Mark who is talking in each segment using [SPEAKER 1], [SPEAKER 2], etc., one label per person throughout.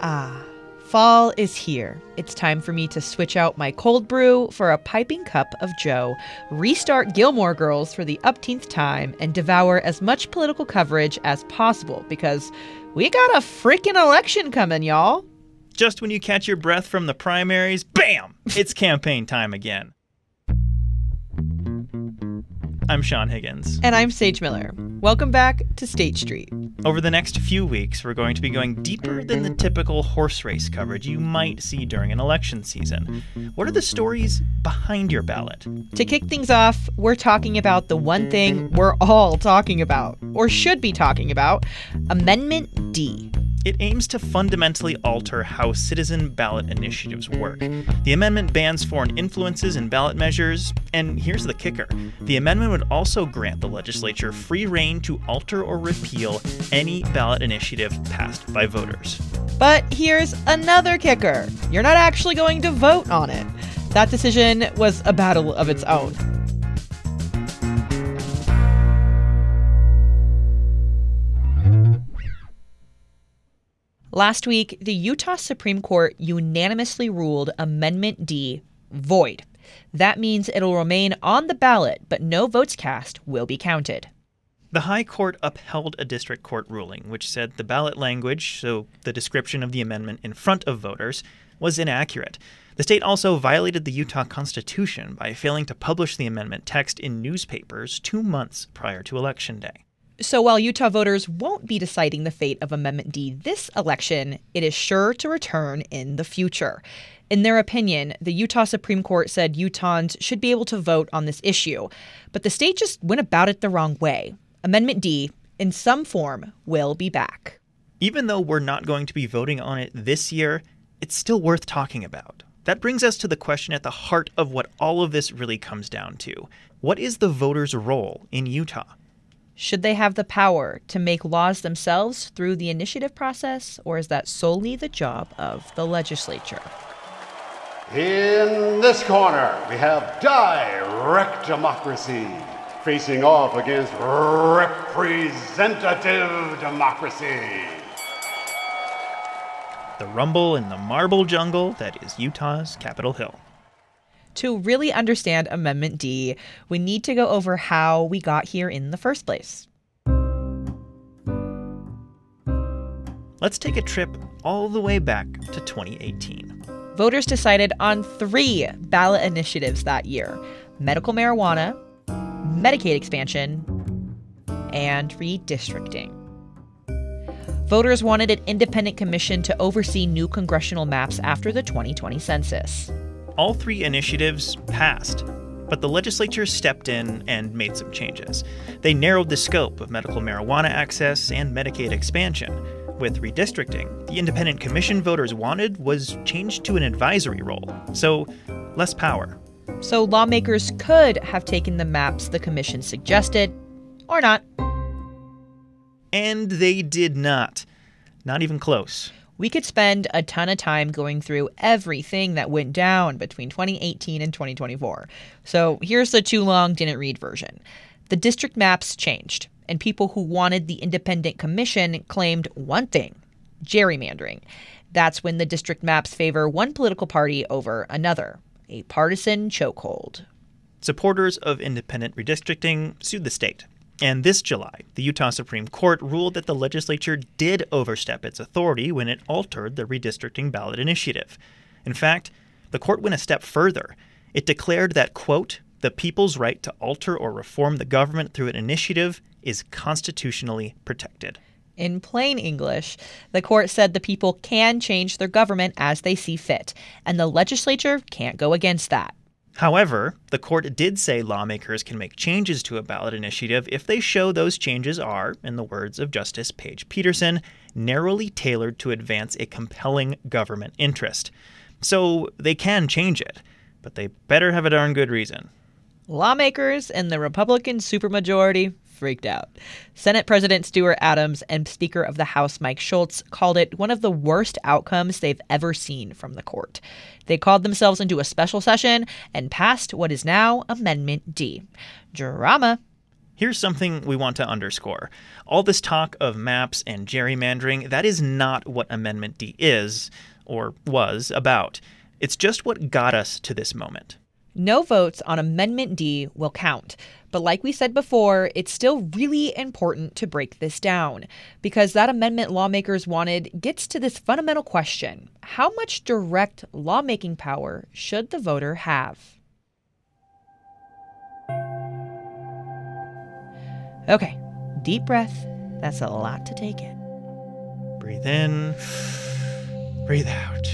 [SPEAKER 1] Ah, fall is here. It's time for me to switch out my cold brew for a piping cup of joe, restart Gilmore Girls for the upteenth time, and devour as much political coverage as possible because we got a freaking election coming, y'all.
[SPEAKER 2] Just when you catch your breath from the primaries, bam! It's campaign time again. I'm Sean Higgins.
[SPEAKER 1] And I'm Sage Miller. Welcome back to State Street.
[SPEAKER 2] Over the next few weeks, we're going to be going deeper than the typical horse race coverage you might see during an election season. What are the stories behind your ballot?
[SPEAKER 1] To kick things off, we're talking about the one thing we're all talking about, or should be talking about, Amendment D.
[SPEAKER 2] It aims to fundamentally alter how citizen ballot initiatives work. The amendment bans foreign influences in ballot measures, and here's the kicker. The amendment would also grant the legislature free rein to alter or repeal any ballot initiative passed by voters.
[SPEAKER 1] But here's another kicker. You're not actually going to vote on it. That decision was a battle of its own. Last week, the Utah Supreme Court unanimously ruled Amendment D void. That means it'll remain on the ballot, but no votes cast will be counted.
[SPEAKER 2] The High Court upheld a district court ruling which said the ballot language, so the description of the amendment in front of voters, was inaccurate. The state also violated the Utah Constitution by failing to publish the amendment text in newspapers 2 months prior to Election Day.
[SPEAKER 1] So while Utah voters won't be deciding the fate of Amendment D this election, it is sure to return in the future. In their opinion, the Utah Supreme Court said Utahns should be able to vote on this issue, but the state just went about it the wrong way. Amendment D, in some form, will be back.
[SPEAKER 2] Even though we're not going to be voting on it this year, it's still worth talking about. That brings us to the question at the heart of what all of this really comes down to. What is the voters' role in Utah?
[SPEAKER 1] Should they have the power to make laws themselves through the initiative process, or is that solely the job of the legislature?
[SPEAKER 3] In this corner, we have direct democracy facing off against representative democracy.
[SPEAKER 2] The rumble in the marble jungle that is Utah's Capitol Hill.
[SPEAKER 1] To really understand Amendment D, we need to go over how we got here in the first place.
[SPEAKER 2] Let's take a trip all the way back to 2018.
[SPEAKER 1] Voters decided on 3 ballot initiatives that year: medical marijuana, Medicaid expansion, and redistricting. Voters wanted an independent commission to oversee new congressional maps after the 2020 census.
[SPEAKER 2] All 3 initiatives passed, but the legislature stepped in and made some changes. They narrowed the scope of medical marijuana access and Medicaid expansion. With redistricting, the independent commission voters wanted was changed to an advisory role, so less power.
[SPEAKER 1] So lawmakers could have taken the maps the commission suggested, or not.
[SPEAKER 2] And they did not. Not even close.
[SPEAKER 1] We could spend a ton of time going through everything that went down between 2018 and 2024. So here's the too long didn't read version. The district maps changed, and people who wanted the independent commission claimed one thing: gerrymandering. That's when the district maps favor one political party over another. A partisan chokehold.
[SPEAKER 2] Supporters of independent redistricting sued the state. And this July, the Utah Supreme Court ruled that the legislature did overstep its authority when it altered the redistricting ballot initiative. In fact, the court went a step further. It declared that, quote, the people's right to alter or reform the government through an initiative is constitutionally protected.
[SPEAKER 1] In plain English, the court said the people can change their government as they see fit, and the legislature can't go against that.
[SPEAKER 2] However, the court did say lawmakers can make changes to a ballot initiative if they show those changes are, in the words of Justice Paige Peterson, narrowly tailored to advance a compelling government interest. So they can change it, but they better have a darn good reason.
[SPEAKER 1] Lawmakers and the Republican supermajority freaked out. Senate President Stuart Adams and Speaker of the House Mike Schultz called it one of the worst outcomes they've ever seen from the court. They called themselves into a special session and passed what is now Amendment D. Drama.
[SPEAKER 2] Here's something we want to underscore. All this talk of maps and gerrymandering, that is not what Amendment D is, or was, about. It's just what got us to this moment.
[SPEAKER 1] No votes on Amendment D will count. But like we said before, it's still really important to break this down, because that amendment lawmakers wanted gets to this fundamental question: how much direct lawmaking power should the voter have? Okay, deep breath. That's a lot to take in.
[SPEAKER 2] Breathe in, breathe out.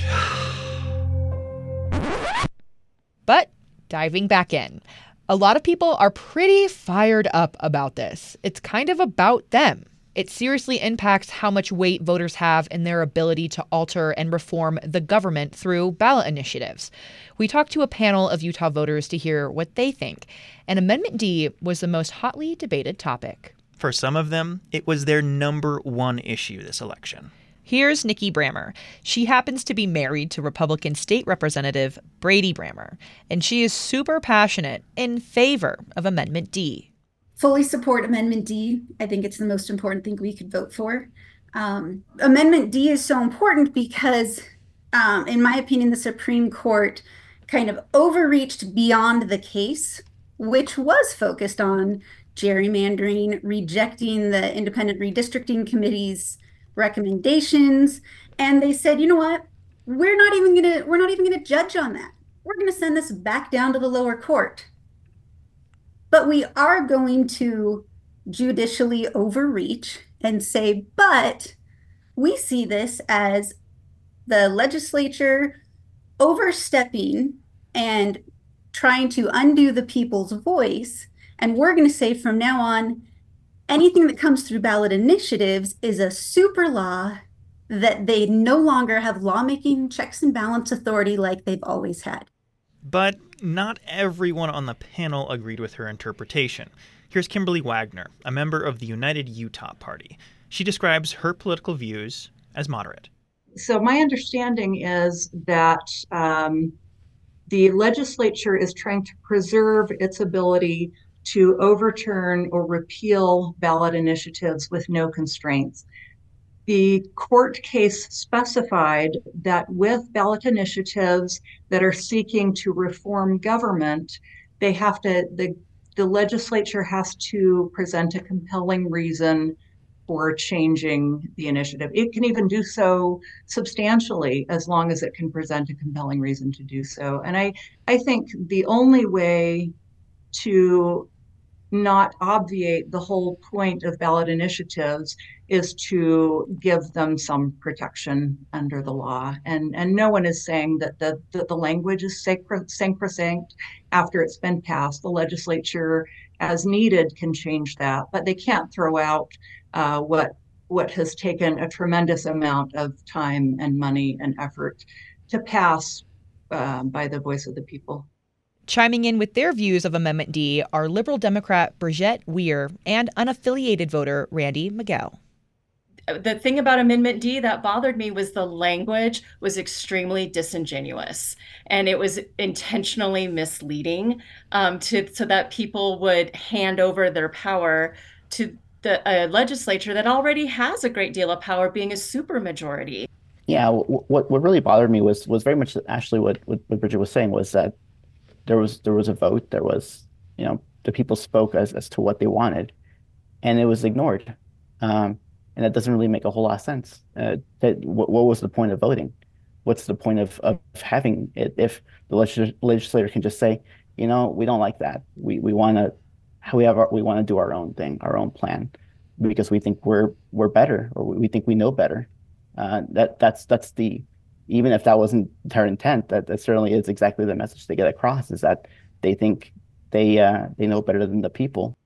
[SPEAKER 1] But diving back in, a lot of people are pretty fired up about this. It's kind of about them. It seriously impacts how much weight voters have in their ability to alter and reform the government through ballot initiatives. We talked to a panel of Utah voters to hear what they think, and Amendment D was the most hotly debated topic.
[SPEAKER 2] For some of them, it was their number one issue this election.
[SPEAKER 1] Here's Nikki Brammer. She happens to be married to Republican State Representative Brady Brammer, and she is super passionate in favor of Amendment D.
[SPEAKER 4] Fully support Amendment D. I think it's the most important thing we could vote for. Amendment D is so important because, in my opinion, the Supreme Court kind of overreached beyond the case, which was focused on gerrymandering, rejecting the independent redistricting committee's recommendations, and they said, you know what, we're not even gonna judge on that. We're gonna send this back down to the lower court. But we are going to judicially overreach and say, but we see this as the legislature overstepping and trying to undo the people's voice. And we're going to say from now on, anything that comes through ballot initiatives is a super law, that they no longer have lawmaking checks and balance authority like they've always had.
[SPEAKER 2] But not everyone on the panel agreed with her interpretation. Here's Kimberly Wagner, a member of the United Utah Party. She describes her political views as moderate.
[SPEAKER 5] So my understanding is that the legislature is trying to preserve its ability to overturn or repeal ballot initiatives with no constraints. The court case specified that with ballot initiatives that are seeking to reform government, the legislature has to present a compelling reason for changing the initiative. It can even do so substantially as long as it can present a compelling reason to do so. And I think the only way to not obviate the whole point of ballot initiatives is to give them some protection under the law. And no one is saying that the language is sacrosanct after it's been passed. The legislature, as needed, can change that, but they can't throw out what has taken a tremendous amount of time and money and effort to pass by the voice of the people.
[SPEAKER 1] Chiming in with their views of Amendment D are Liberal Democrat Bridgette Weir and unaffiliated voter Randy Miguel.
[SPEAKER 6] The thing about Amendment D that bothered me was the language was extremely disingenuous, and it was intentionally misleading so that people would hand over their power to the legislature that already has a great deal of power, being a supermajority.
[SPEAKER 7] Yeah, what really bothered me was very much actually what Bridget was saying, was that there was a vote. There was, the people spoke as to what they wanted, and it was ignored. And that doesn't really make a whole lot of sense. What was the point of voting? What's the point of having it if the legislator can just say, we don't like that. We want to do our own thing, our own plan, because we think we're better, or we think we know better. That's even if that wasn't their intent, that certainly is exactly the message they get across, is that they think they know better than the people.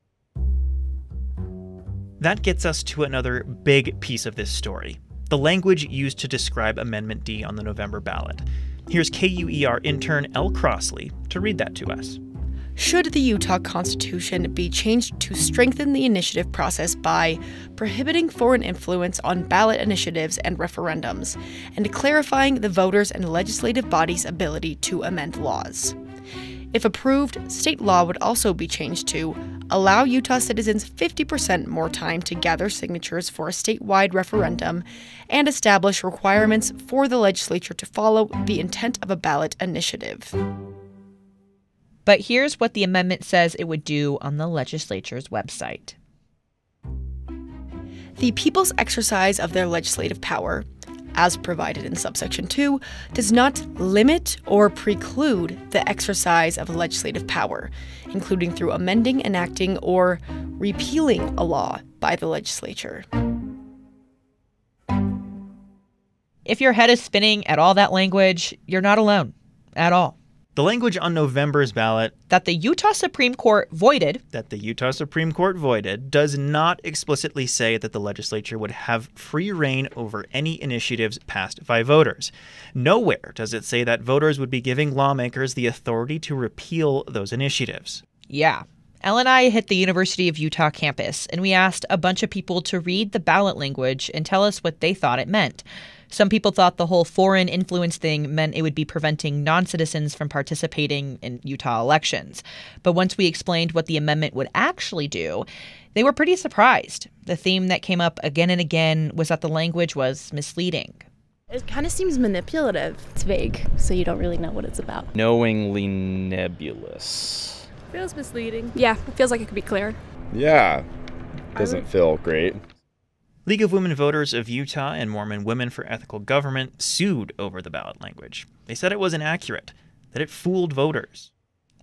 [SPEAKER 2] That gets us to another big piece of this story, the language used to describe Amendment D on the November ballot. Here's KUER intern Elle Crossley to read that to us.
[SPEAKER 8] Should the Utah Constitution be changed to strengthen the initiative process by prohibiting foreign influence on ballot initiatives and referendums, and clarifying the voters' and legislative bodies' ability to amend laws? If approved, state law would also be changed to allow Utah citizens 50% more time to gather signatures for a statewide referendum, and establish requirements for the legislature to follow the intent of a ballot initiative.
[SPEAKER 1] But here's what the amendment says it would do on the legislature's website.
[SPEAKER 8] The people's exercise of their legislative power, as provided in subsection 2, does not limit or preclude the exercise of legislative power, including through amending, enacting, or repealing a law by the legislature.
[SPEAKER 1] If your head is spinning at all that language, you're not alone at all.
[SPEAKER 2] The language on November's ballot
[SPEAKER 1] That the Utah Supreme Court voided
[SPEAKER 2] does not explicitly say that the legislature would have free rein over any initiatives passed by voters. Nowhere does it say that voters would be giving lawmakers the authority to repeal those initiatives.
[SPEAKER 1] Yeah. Elle and I hit the University of Utah campus, and we asked a bunch of people to read the ballot language and tell us what they thought it meant. Some people thought the whole foreign influence thing meant it would be preventing non-citizens from participating in Utah elections. But once we explained what the amendment would actually do, they were pretty surprised. The theme that came up again and again was that the language was misleading.
[SPEAKER 9] It kind of seems manipulative. It's vague, so you don't really know what it's about.
[SPEAKER 10] Knowingly nebulous.
[SPEAKER 9] Feels misleading. Yeah, it feels like it could be clearer.
[SPEAKER 11] Yeah, doesn't feel great.
[SPEAKER 2] League of Women Voters of Utah and Mormon Women for Ethical Government sued over the ballot language. They said it was inaccurate, that it fooled voters.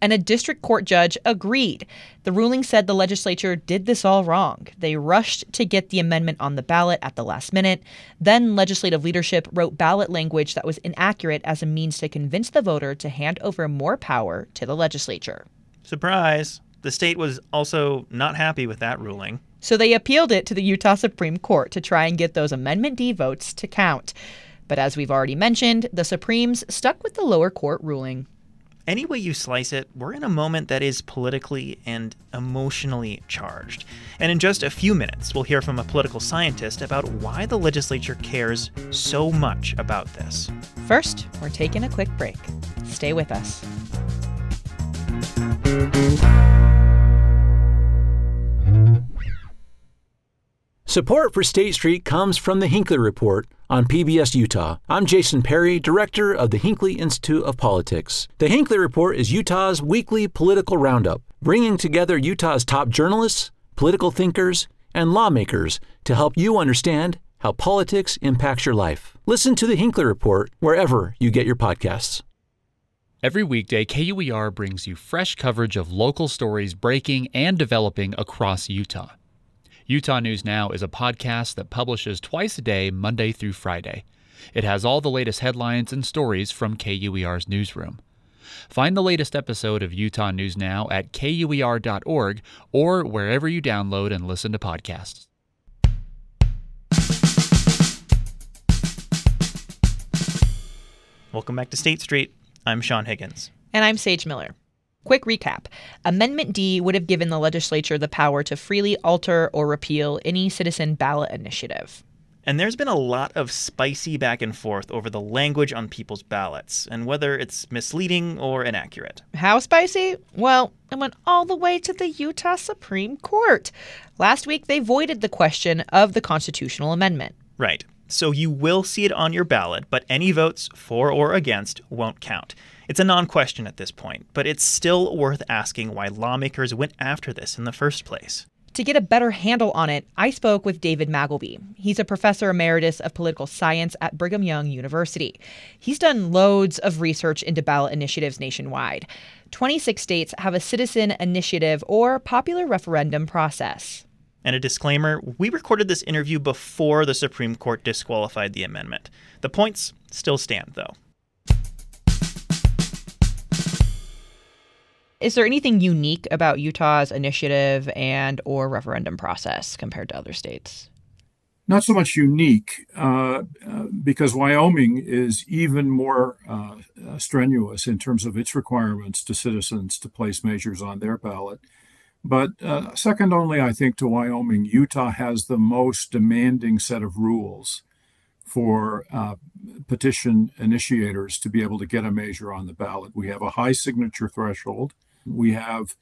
[SPEAKER 1] And a district court judge agreed. The ruling said the legislature did this all wrong. They rushed to get the amendment on the ballot at the last minute. Then legislative leadership wrote ballot language that was inaccurate as a means to convince the voter to hand over more power to the legislature.
[SPEAKER 2] Surprise! The state was also not happy with that ruling.
[SPEAKER 1] So they appealed it to the Utah Supreme Court to try and get those Amendment D votes to count. But as we've already mentioned, the Supremes stuck with the lower court ruling.
[SPEAKER 2] Any way you slice it, we're in a moment that is politically and emotionally charged. And in just a few minutes, we'll hear from a political scientist about why the legislature cares so much about this.
[SPEAKER 1] First, we're taking a quick break. Stay with us.
[SPEAKER 12] Support for State Street comes from the Hinckley Report on PBS Utah. I'm Jason Perry, director of the Hinckley Institute of Politics. The Hinckley Report is Utah's weekly political roundup, bringing together Utah's top journalists, political thinkers, and lawmakers to help you understand how politics impacts your life. Listen to the Hinckley Report wherever you get your podcasts.
[SPEAKER 13] Every weekday, KUER brings you fresh coverage of local stories breaking and developing across Utah. Utah News Now is a podcast that publishes twice a day, Monday through Friday. It has all the latest headlines and stories from KUER's newsroom. Find the latest episode of Utah News Now at KUER.org or wherever you download and listen to podcasts.
[SPEAKER 2] Welcome back to State Street. I'm Sean Higgins.
[SPEAKER 1] And I'm Sage Miller. Quick recap. Amendment D would have given the legislature the power to freely alter or repeal any citizen ballot initiative.
[SPEAKER 2] And there's been a lot of spicy back and forth over the language on people's ballots and whether it's misleading or inaccurate.
[SPEAKER 1] How spicy? Well, it went all the way to the Utah Supreme Court. Last week, they voided the question of the constitutional amendment.
[SPEAKER 2] Right. So you will see it on your ballot, but any votes for or against won't count. It's a non-question at this point, but it's still worth asking why lawmakers went after this in the first place.
[SPEAKER 1] To get a better handle on it, I spoke with David Magleby. He's a professor emeritus of political science at Brigham Young University. He's done loads of research into ballot initiatives nationwide. 26 states have a citizen initiative or popular referendum process.
[SPEAKER 2] And a disclaimer, we recorded this interview before the Supreme Court disqualified the amendment. The points still stand, though.
[SPEAKER 1] Is there anything unique about Utah's initiative and or referendum process compared to other states?
[SPEAKER 14] Not so much unique, because Wyoming is even more strenuous in terms of its requirements to citizens to place measures on their ballot. But second only, I think, to Wyoming, Utah has the most demanding set of rules for petition initiators to be able to get a measure on the ballot. We have a high signature threshold. We have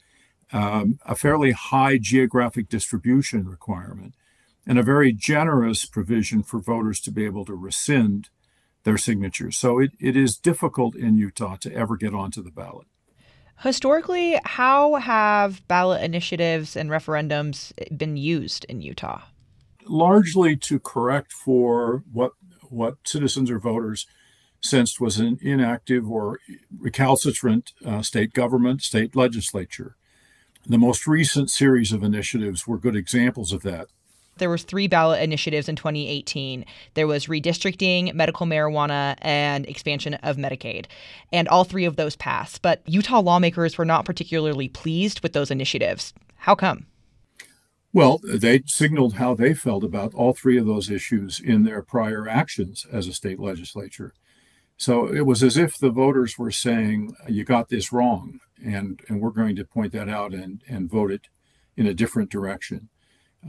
[SPEAKER 14] a fairly high geographic distribution requirement, and a very generous provision for voters to be able to rescind their signatures. So it is difficult in Utah to ever get onto the ballot.
[SPEAKER 1] Historically, how have ballot initiatives and referendums been used in Utah?
[SPEAKER 14] Largely to correct for what citizens or voters sensed was an inactive or recalcitrant state government, state legislature. The most recent series of initiatives were good examples of that.
[SPEAKER 1] There was 3 ballot initiatives in 2018. There was redistricting, medical marijuana, and expansion of Medicaid. And all 3 of those passed. But Utah lawmakers were not particularly pleased with those initiatives. How come?
[SPEAKER 14] Well, they signaled how they felt about all 3 of those issues in their prior actions as a state legislature. So it was as if the voters were saying, you got this wrong, and we're going to point that out and vote it in a different direction.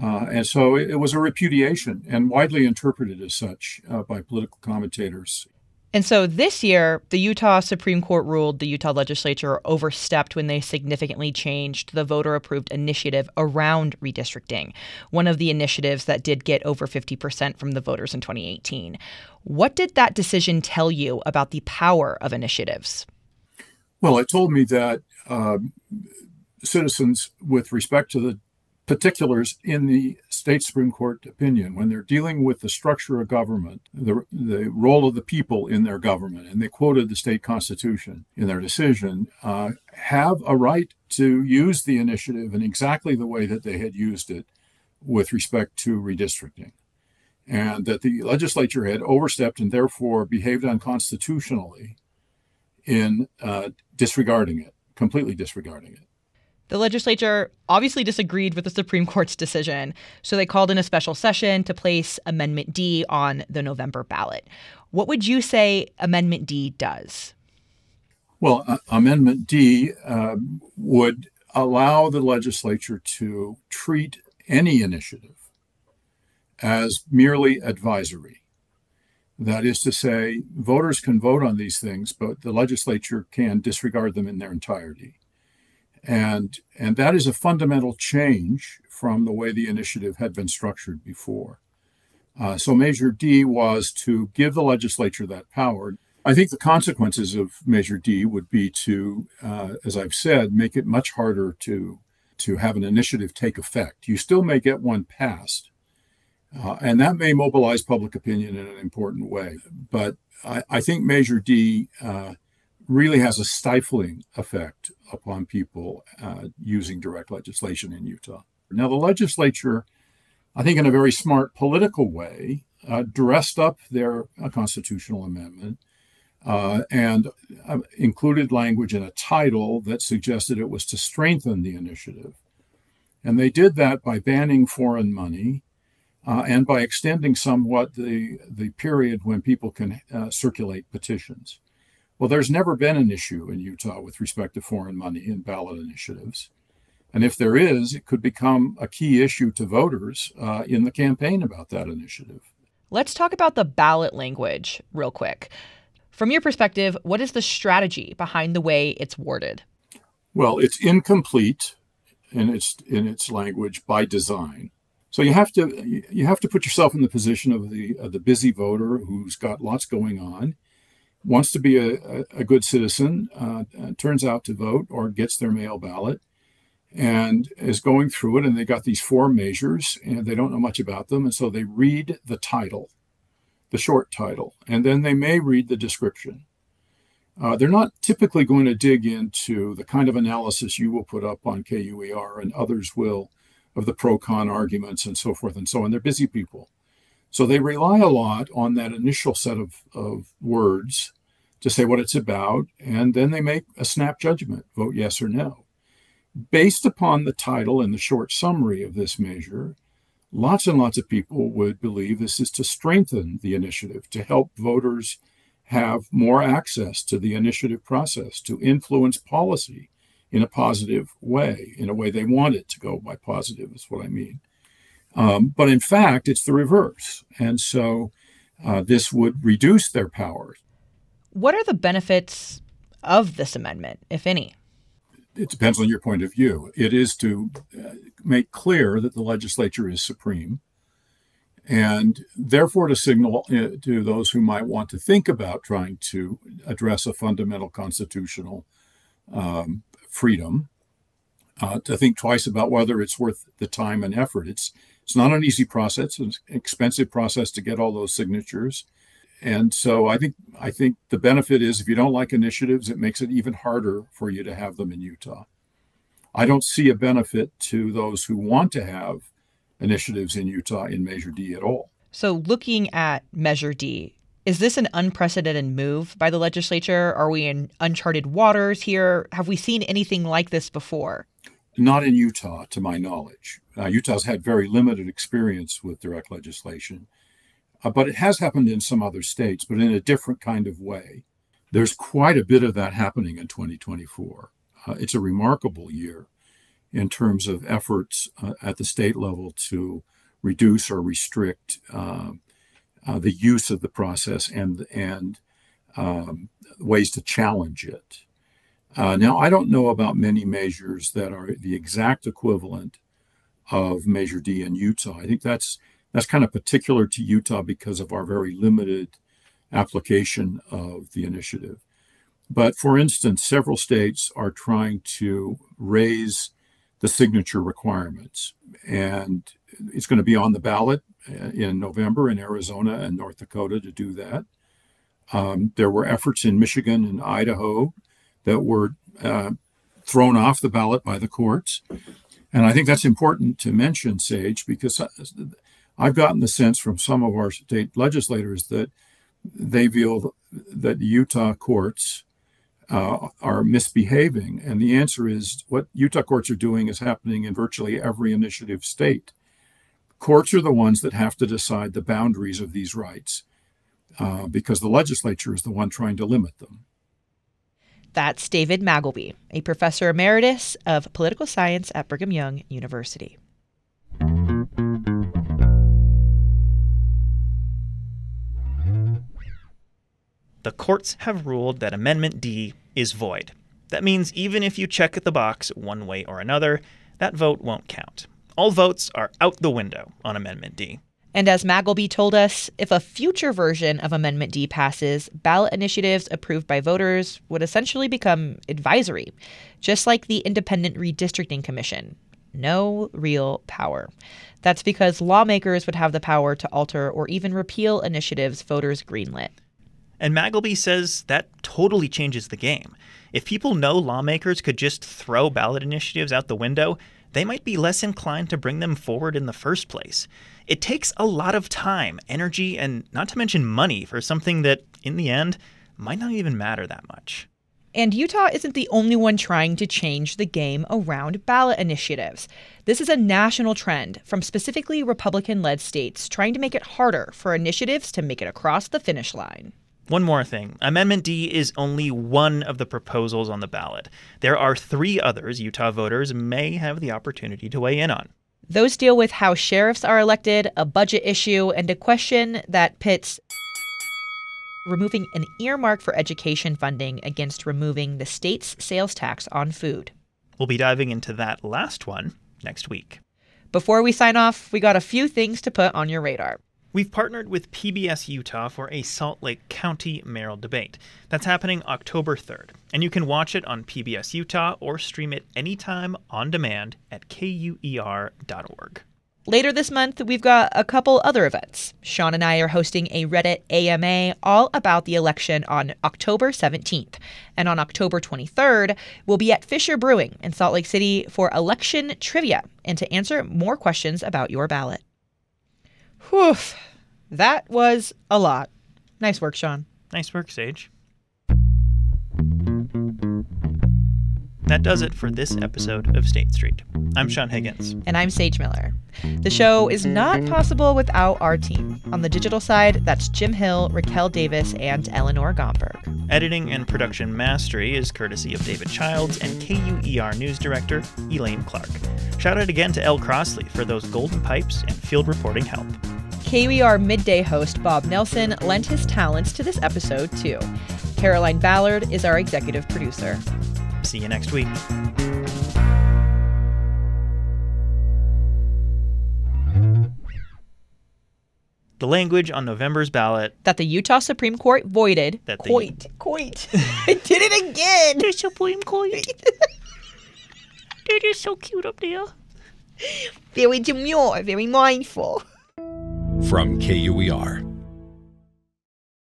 [SPEAKER 14] And so it was a repudiation and widely interpreted as such by political commentators.
[SPEAKER 1] And so this year, the Utah Supreme Court ruled the Utah legislature overstepped when they significantly changed the voter-approved initiative around redistricting, one of the initiatives that did get over 50% from the voters in 2018. What did that decision tell you about the power of initiatives?
[SPEAKER 14] Well, it told me that citizens, with respect to the particulars in the state Supreme Court opinion, when they're dealing with the structure of government, the role of the people in their government, and they quoted the state constitution in their decision, have a right to use the initiative in exactly the way that they had used it with respect to redistricting. And that the legislature had overstepped and therefore behaved unconstitutionally in disregarding it, completely disregarding it.
[SPEAKER 1] The legislature obviously disagreed with the Supreme Court's decision, so they called in a special session to place Amendment D on the November ballot. What would you say Amendment D does?
[SPEAKER 14] Well, Amendment D would allow the legislature to treat any initiative as merely advisory. That is to say, voters can vote on these things, but the legislature can disregard them in their entirety. And that is a fundamental change from the way the initiative had been structured before. So Measure D was to give the legislature that power. I think the consequences of Measure D would be to, as I've said, make it much harder to have an initiative take effect. You still may get one passed, and that may mobilize public opinion in an important way. But I think Measure D really has a stifling effect upon people using direct legislation in Utah. Now, the legislature, I think in a very smart political way, dressed up their constitutional amendment and included language in a title that suggested it was to strengthen the initiative. And they did that by banning foreign money and by extending somewhat the period when people can circulate petitions. Well, there's never been an issue in Utah with respect to foreign money in ballot initiatives. And if there is, it could become a key issue to voters in the campaign about that initiative.
[SPEAKER 1] Let's talk about the ballot language real quick. From your perspective, what is the strategy behind the way it's worded?
[SPEAKER 14] Well, it's incomplete in its language by design. So you have to put yourself in the position of the busy voter who's got lots going on, wants to be a good citizen, turns out to vote or gets their mail ballot, and is going through it, and they got these 4 measures, and they don't know much about them, and so they read the title, the short title, and then they may read the description. They're not typically going to dig into the kind of analysis you will put up on KUER and others will of the pro-con arguments and so forth and so on. They're busy people. So they rely a lot on that initial set of words to say what it's about, and then they make a snap judgment, vote yes or no. Based upon the title and the short summary of this measure, lots and lots of people would believe this is to strengthen the initiative, to help voters have more access to the initiative process, to influence policy in a positive way, in a way they want it to go by positive is what I mean. But in fact, it's the reverse. And so this would reduce their power.
[SPEAKER 1] What are the benefits of this amendment, if any?
[SPEAKER 14] it depends on your point of view. It is to make clear that the legislature is supreme, and therefore to signal to those who might want to think about trying to address a fundamental constitutional freedom, to think twice about whether it's worth the time and effort. It's not an easy process. It's an expensive process to get all those signatures. And so I think the benefit is, if you don't like initiatives, it makes it even harder for you to have them in Utah. I don't see a benefit to those who want to have initiatives in Utah in Measure D at all.
[SPEAKER 1] So looking at Measure D, is this an unprecedented move by the legislature? Are we in uncharted waters here? Have we seen anything like this before?
[SPEAKER 14] Not in Utah, to my knowledge. Utah's had very limited experience with direct legislation. But it has happened in some other states, but in a different kind of way. There's quite a bit of that happening in 2024. It's a remarkable year in terms of efforts at the state level to reduce or restrict the use of the process and ways to challenge it. Now, I don't know about many measures that are the exact equivalent of Measure D in Utah. I think that's kind of particular to Utah because of our very limited application of the initiative. But for instance, several states are trying to raise the signature requirements, and it's going to be on the ballot in November in Arizona and North Dakota to do that. There were efforts in Michigan and Idaho that were thrown off the ballot by the courts. And I think that's important to mention, Sage, because I've gotten the sense from some of our state legislators that they feel that the Utah courts are misbehaving. And the answer is, what Utah courts are doing is happening in virtually every initiative state. Courts are the ones that have to decide the boundaries of these rights because the legislature is the one trying to limit them.
[SPEAKER 1] That's David Magleby, a professor emeritus of political science at Brigham Young University.
[SPEAKER 2] The courts have ruled that Amendment D is void. That means even if you check the box one way or another, that vote won't count. All votes are out the window on Amendment D.
[SPEAKER 1] And as Magleby told us, if a future version of Amendment D passes, ballot initiatives approved by voters would essentially become advisory, just like the Independent Redistricting Commission. No real power. That's because lawmakers would have the power to alter or even repeal initiatives voters greenlit.
[SPEAKER 2] And Magleby says that totally changes the game. If people know lawmakers could just throw ballot initiatives out the window, they might be less inclined to bring them forward in the first place. It takes a lot of time, energy, and not to mention money for something that, in the end, might not even matter that much.
[SPEAKER 1] And Utah isn't the only one trying to change the game around ballot initiatives. This is a national trend from specifically Republican-led states trying to make it harder for initiatives to make it across the finish line.
[SPEAKER 2] One more thing. Amendment D is only one of the proposals on the ballot. There are 3 others Utah voters may have the opportunity to weigh in on.
[SPEAKER 1] Those deal with how sheriffs are elected, a budget issue, and a question that pits removing an earmark for education funding against removing the state's sales tax on food.
[SPEAKER 2] We'll be diving into that last one next week.
[SPEAKER 1] Before we sign off, we got a few things to put on your radar.
[SPEAKER 2] We've partnered with PBS Utah for a Salt Lake County mayoral debate. That's happening October 3rd, and you can watch it on PBS Utah or stream it anytime on demand at KUER.org.
[SPEAKER 1] Later this month, we've got a couple other events. Sean and I are hosting a Reddit AMA all about the election on October 17th. And on October 23rd, we'll be at Fisher Brewing in Salt Lake City for election trivia and to answer more questions about your ballot. Whew, that was a lot. Nice work, Sean.
[SPEAKER 2] Nice work, Sage. That does it for this episode of State Street. I'm Sean Higgins.
[SPEAKER 1] And I'm Sage Miller. The show is not possible without our team. On the digital side, that's Jim Hill, Raquel Davis, and Eleanor Gomberg.
[SPEAKER 2] Editing and production mastery is courtesy of David Childs and KUER News Director Elaine Clark. Shout out again to Elle Crossley for those golden pipes and field reporting help.
[SPEAKER 1] KUER Midday host Bob Nelson lent his talents to this episode, too. Caroline Ballard is our executive producer.
[SPEAKER 2] See you next week. The language on November's ballot
[SPEAKER 1] that the Utah Supreme Court voided.
[SPEAKER 2] That the
[SPEAKER 1] Coit. I did it again.
[SPEAKER 2] The Supreme Court. They're just so cute up there.
[SPEAKER 1] Very demure, very mindful.
[SPEAKER 12] From KUER.